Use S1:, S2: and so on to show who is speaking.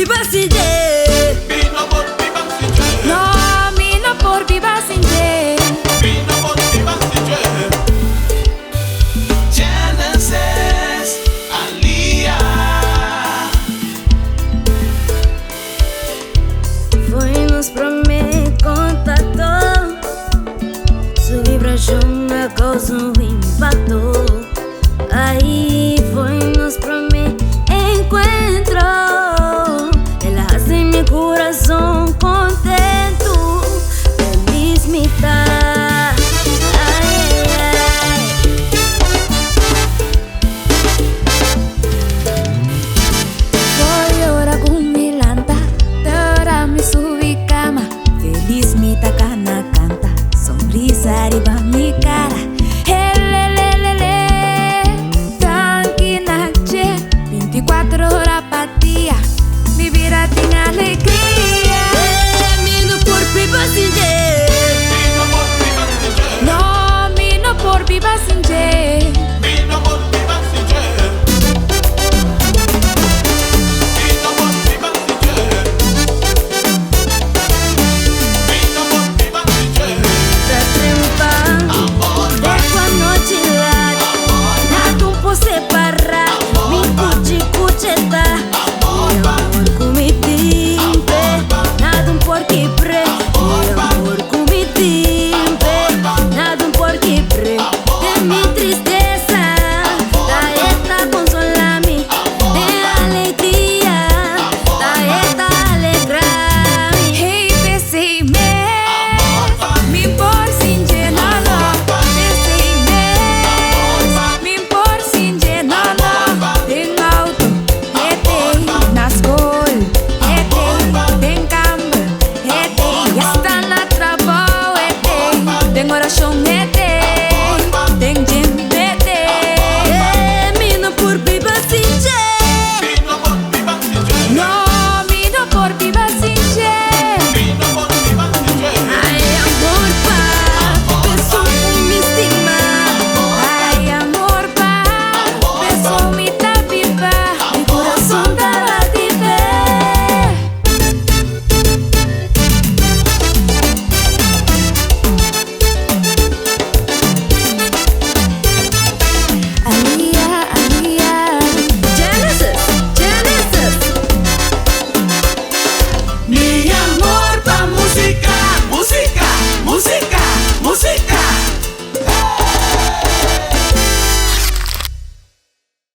S1: viva sin ye.
S2: Vino por viva sin ye.
S1: No, vino por viva sin ye.
S2: Vino por viva sin ye. Genesis Alia.
S1: Fuimos me contactó. Su vibración me causó un impacto. Ahí fuimos me encuentro. Él hace mi corazón contento. Feliz mitad. Ay, ay, ay. Voy ahora con mi lanta. Ahora me subí cama. Feliz mitad cana canta. Sonrisa arriba mi cara. Tranquila, che, 24 horas para día. Mi vida tiene alegría. Vino por viva sin ye.
S2: Vino por viva sin ye.
S1: No, vino por viva sin ye.